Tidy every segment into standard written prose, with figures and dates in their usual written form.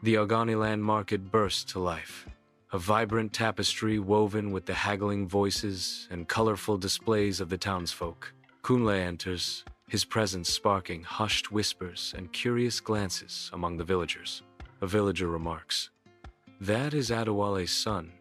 The Ogoniland market bursts to life. A vibrant tapestry woven with the haggling voices and colorful displays of the townsfolk. Kunle enters, his presence sparking hushed whispers and curious glances among the villagers. A villager remarks, "That is Adewale's son,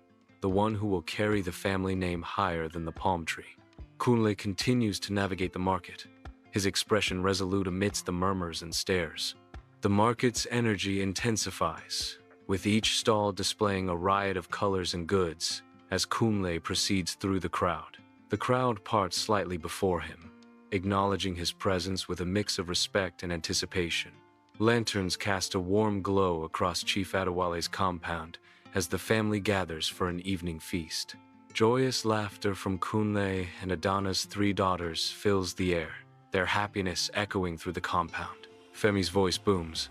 the one who will carry the family name higher than the palm tree." Kunle continues to navigate the market, his expression resolute amidst the murmurs and stares. The market's energy intensifies, with each stall displaying a riot of colors and goods as Kunle proceeds through the crowd. The crowd parts slightly before him, acknowledging his presence with a mix of respect and anticipation. Lanterns cast a warm glow across Chief Adewale's compound as the family gathers for an evening feast. Joyous laughter from Kunle and Adana's three daughters fills the air, their happiness echoing through the compound. Femi's voice booms.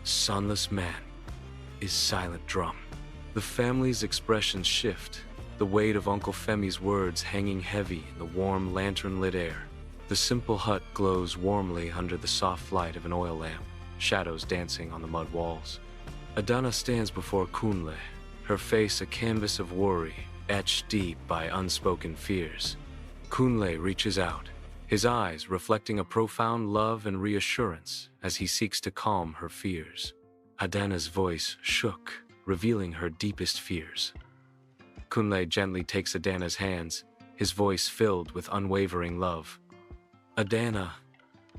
"Sonless man is silent drum." The family's expressions shift, the weight of Uncle Femi's words hanging heavy in the warm lantern-lit air. The simple hut glows warmly under the soft light of an oil lamp, shadows dancing on the mud walls. Adana stands before Kunle, her face a canvas of worry, etched deep by unspoken fears. Kunle reaches out, his eyes reflecting a profound love and reassurance as he seeks to calm her fears. Adana's voice shook, revealing her deepest fears. Kunle gently takes Adana's hands, his voice filled with unwavering love. "Adana,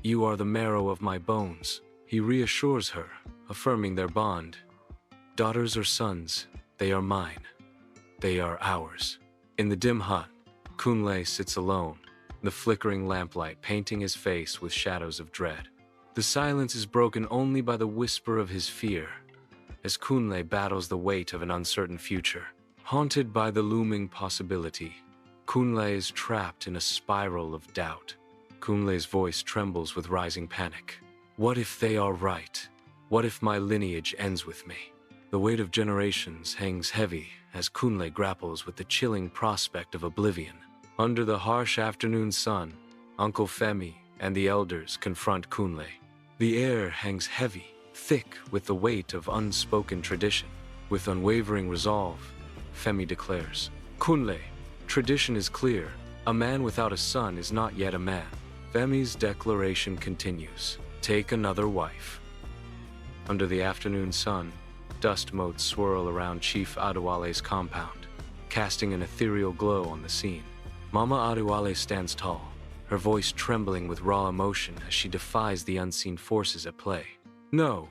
you are the marrow of my bones." He reassures her, affirming their bond. "Daughters or sons, they are mine. They are ours." In the dim hut, Kunle sits alone, the flickering lamplight painting his face with shadows of dread. The silence is broken only by the whisper of his fear, as Kunle battles the weight of an uncertain future. Haunted by the looming possibility, Kunle is trapped in a spiral of doubt. Kunle's voice trembles with rising panic. "What if they are right? What if my lineage ends with me?" The weight of generations hangs heavy as Kunle grapples with the chilling prospect of oblivion. Under the harsh afternoon sun, Uncle Femi and the elders confront Kunle. The air hangs heavy, thick with the weight of unspoken tradition. With unwavering resolve, Femi declares, "Kunle, tradition is clear. A man without a son is not yet a man." Femi's declaration continues, "Take another wife." Under the afternoon sun, dust motes swirl around Chief Adewale's compound, casting an ethereal glow on the scene. Mama Adewale stands tall, her voice trembling with raw emotion as she defies the unseen forces at play. "No,"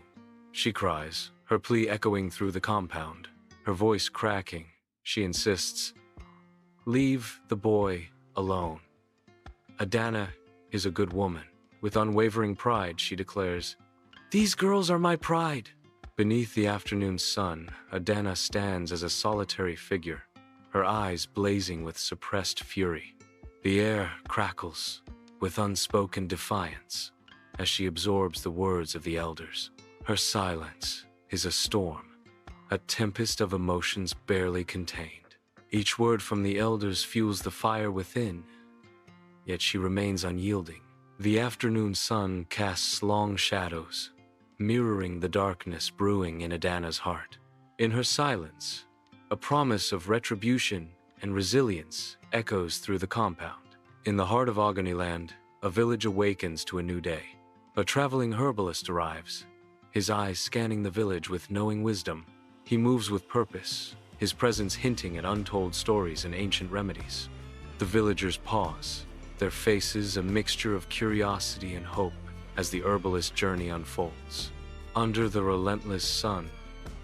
she cries, her plea echoing through the compound. Her voice cracking, she insists, "Leave the boy alone." Adana is a good woman. With unwavering pride, she declares, "These girls are my pride." Beneath the afternoon sun, Adana stands as a solitary figure, her eyes blazing with suppressed fury. The air crackles with unspoken defiance as she absorbs the words of the elders. Her silence is a storm, a tempest of emotions barely contained. Each word from the elders fuels the fire within, yet she remains unyielding. The afternoon sun casts long shadows, mirroring the darkness brewing in Adana's heart. In her silence, a promise of retribution and resilience echoes through the compound. In the heart of Ogoniland, a village awakens to a new day. A traveling herbalist arrives, his eyes scanning the village with knowing wisdom. He moves with purpose, his presence hinting at untold stories and ancient remedies. The villagers pause, their faces a mixture of curiosity and hope as the herbalist journey unfolds. Under the relentless sun,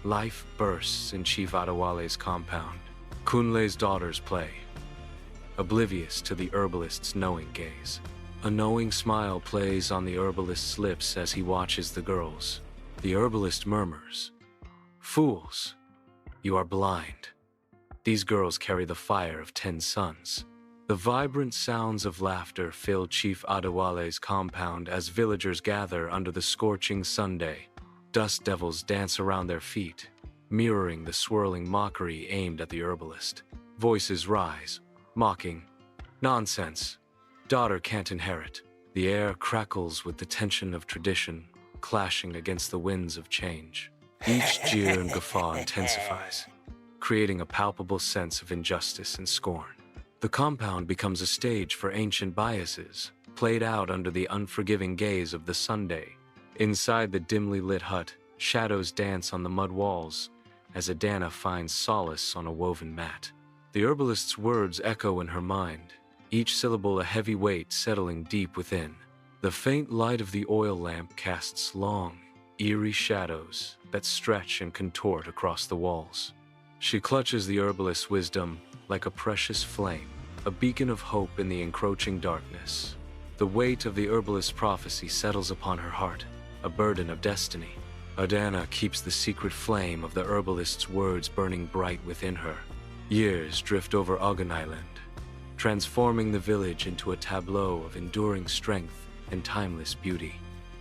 life bursts in Chief Adewale's compound. Kunle's daughters play, oblivious to the herbalist's knowing gaze. A knowing smile plays on the herbalist's lips as he watches the girls. The herbalist murmurs, "Fools, you are blind. These girls carry the fire of 10 suns." The vibrant sounds of laughter fill Chief Adewale's compound as villagers gather under the scorching sunday. Dust devils dance around their feet, mirroring the swirling mockery aimed at the herbalist. Voices rise, mocking, "Nonsense. Daughter can't inherit." The air crackles with the tension of tradition, clashing against the winds of change. Each jeer and guffaw intensifies, creating a palpable sense of injustice and scorn. The compound becomes a stage for ancient biases, played out under the unforgiving gaze of the Sunday. Inside the dimly lit hut, shadows dance on the mud walls, as Adana finds solace on a woven mat. The herbalist's words echo in her mind, each syllable a heavy weight settling deep within. The faint light of the oil lamp casts long, eerie shadows that stretch and contort across the walls. She clutches the herbalist's wisdom like a precious flame, a beacon of hope in the encroaching darkness. The weight of the herbalist's prophecy settles upon her heart, a burden of destiny. Adana keeps the secret flame of the herbalist's words burning bright within her. Years drift over Ogun Island, transforming the village into a tableau of enduring strength and timeless beauty.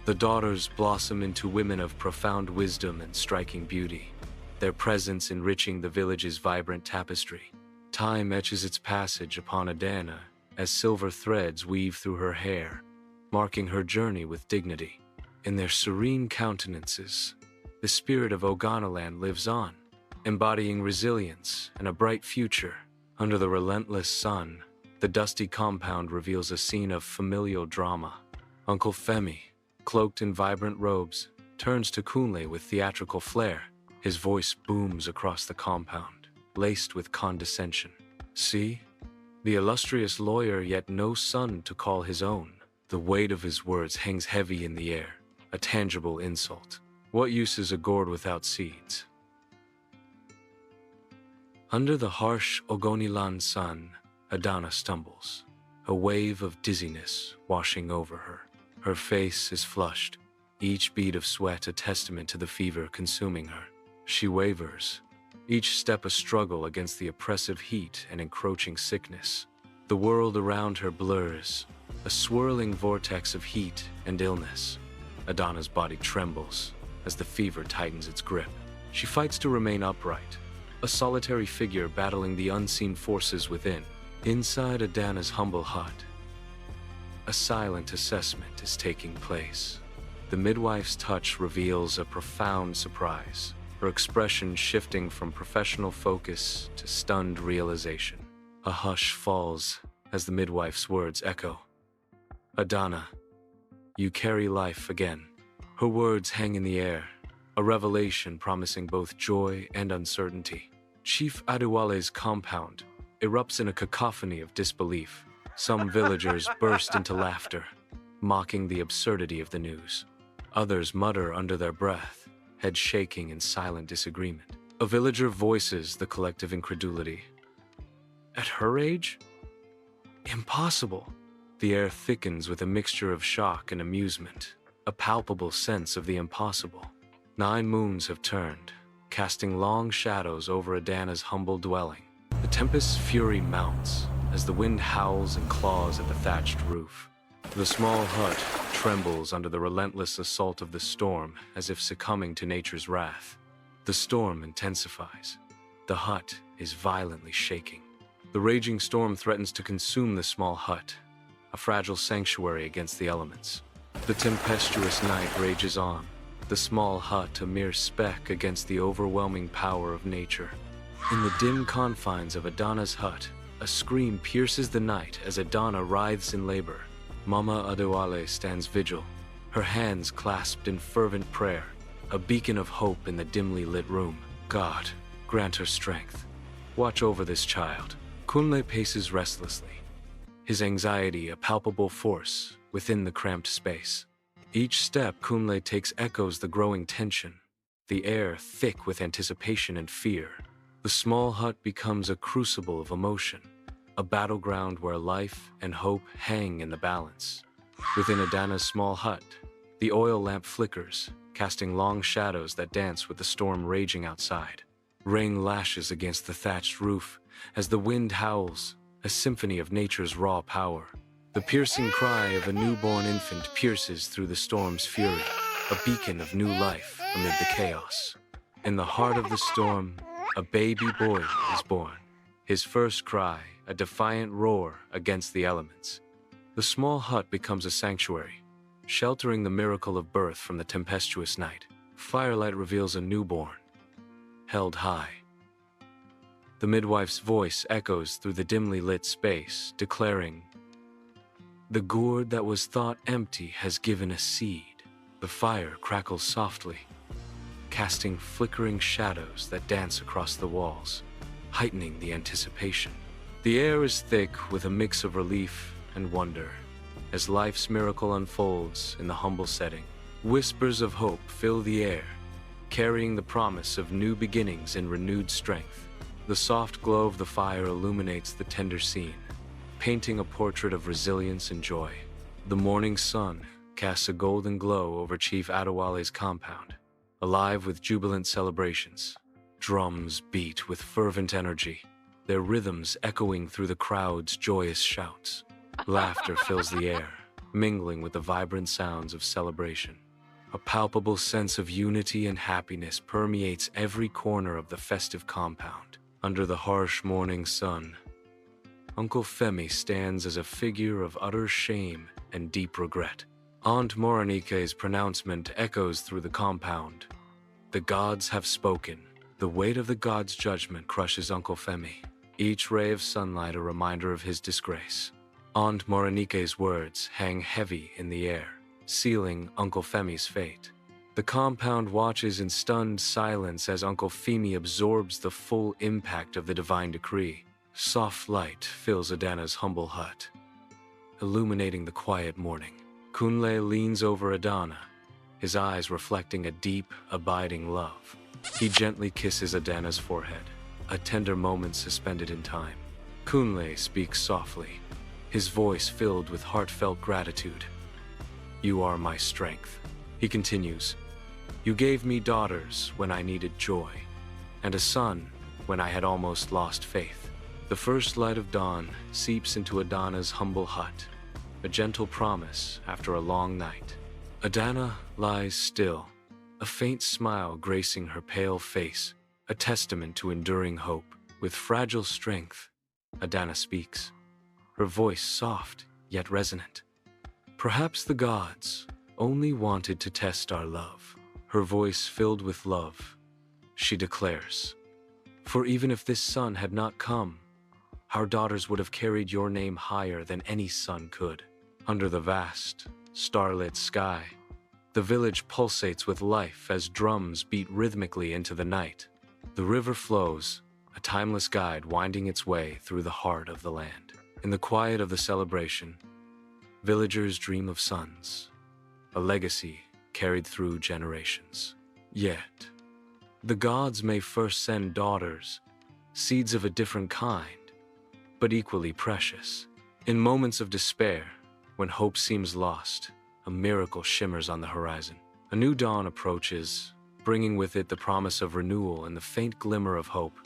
The daughters blossom into women of profound wisdom and striking beauty, their presence enriching the village's vibrant tapestry. Time etches its passage upon Adana as silver threads weave through her hair, marking her journey with dignity. In their serene countenances, the spirit of Oganaland lives on, embodying resilience and a bright future. Under the relentless sun, the dusty compound reveals a scene of familial drama. Uncle Femi, cloaked in vibrant robes, turns to Kunle with theatrical flair. His voice booms across the compound, laced with condescension. See? The illustrious lawyer, yet no son to call his own. The weight of his words hangs heavy in the air, a tangible insult. What use is a gourd without seeds? Under the harsh Ogoniland sun, Adana stumbles, a wave of dizziness washing over her. Her face is flushed, each bead of sweat a testament to the fever consuming her. She wavers, each step a struggle against the oppressive heat and encroaching sickness. The world around her blurs, a swirling vortex of heat and illness. Adana's body trembles as the fever tightens its grip. She fights to remain upright, a solitary figure battling the unseen forces within. Inside Adana's humble hut, a silent assessment is taking place. The midwife's touch reveals a profound surprise, her expression shifting from professional focus to stunned realization. A hush falls as the midwife's words echo. Adana, you carry life again. Her words hang in the air, a revelation promising both joy and uncertainty. Chief Adewale's compound erupts in a cacophony of disbelief. Some villagers burst into laughter, mocking the absurdity of the news. Others mutter under their breath, head shaking in silent disagreement. A villager voices the collective incredulity. At her age? Impossible. The air thickens with a mixture of shock and amusement, a palpable sense of the impossible. 9 moons have turned, casting long shadows over Adana's humble dwelling. The tempest's fury mounts as the wind howls and claws at the thatched roof. The small hut trembles under the relentless assault of the storm, as if succumbing to nature's wrath. The storm intensifies. The hut is violently shaking. The raging storm threatens to consume the small hut, a fragile sanctuary against the elements. The tempestuous night rages on, the small hut a mere speck against the overwhelming power of nature. In the dim confines of Adana's hut, a scream pierces the night as Adana writhes in labor. Mama Adewale stands vigil, her hands clasped in fervent prayer, a beacon of hope in the dimly lit room. God, grant her strength. Watch over this child. Kunle paces restlessly, his anxiety a palpable force within the cramped space. Each step Kunle takes echoes the growing tension, the air thick with anticipation and fear. The small hut becomes a crucible of emotion, a battleground where life and hope hang in the balance. Within Adana's small hut, the oil lamp flickers, casting long shadows that dance with the storm raging outside. Rain lashes against the thatched roof as the wind howls, a symphony of nature's raw power. The piercing cry of a newborn infant pierces through the storm's fury, a beacon of new life amid the chaos. In the heart of the storm, a baby boy is born, his first cry a defiant roar against the elements. The small hut becomes a sanctuary, sheltering the miracle of birth from the tempestuous night. Firelight reveals a newborn, held high. The midwife's voice echoes through the dimly lit space, declaring, "The gourd that was thought empty has given a seed." The fire crackles softly, casting flickering shadows that dance across the walls, heightening the anticipation. The air is thick with a mix of relief and wonder as life's miracle unfolds in the humble setting. Whispers of hope fill the air, carrying the promise of new beginnings and renewed strength. The soft glow of the fire illuminates the tender scene, painting a portrait of resilience and joy. The morning sun casts a golden glow over Chief Adewale's compound, alive with jubilant celebrations. Drums beat with fervent energy, their rhythms echoing through the crowd's joyous shouts. Laughter fills the air, mingling with the vibrant sounds of celebration. A palpable sense of unity and happiness permeates every corner of the festive compound. Under the harsh morning sun, Uncle Femi stands as a figure of utter shame and deep regret. Aunt Moronike's pronouncement echoes through the compound. The gods have spoken. The weight of the gods' judgment crushes Uncle Femi, each ray of sunlight a reminder of his disgrace. Aunt Moronike's words hang heavy in the air, sealing Uncle Femi's fate. The compound watches in stunned silence as Uncle Femi absorbs the full impact of the divine decree. Soft light fills Adana's humble hut, illuminating the quiet morning. Kunle leans over Adana, his eyes reflecting a deep, abiding love. He gently kisses Adana's forehead, a tender moment suspended in time. Kunle speaks softly, his voice filled with heartfelt gratitude. "You are my strength," he continues. "You gave me daughters when I needed joy, and a son when I had almost lost faith." The first light of dawn seeps into Adana's humble hut, a gentle promise after a long night. Adana lies still, a faint smile gracing her pale face, a testament to enduring hope. With fragile strength, Adana speaks, her voice soft yet resonant. "Perhaps the gods only wanted to test our love." Her voice filled with love, she declares, "For even if this son had not come, our daughters would have carried your name higher than any son could." Under the vast, starlit sky, the village pulsates with life as drums beat rhythmically into the night. The river flows, a timeless guide winding its way through the heart of the land. In the quiet of the celebration, villagers dream of sons, a legacy carried through generations. Yet, the gods may first send daughters, seeds of a different kind, but equally precious. In moments of despair, when hope seems lost, a miracle shimmers on the horizon. A new dawn approaches, bringing with it the promise of renewal and the faint glimmer of hope.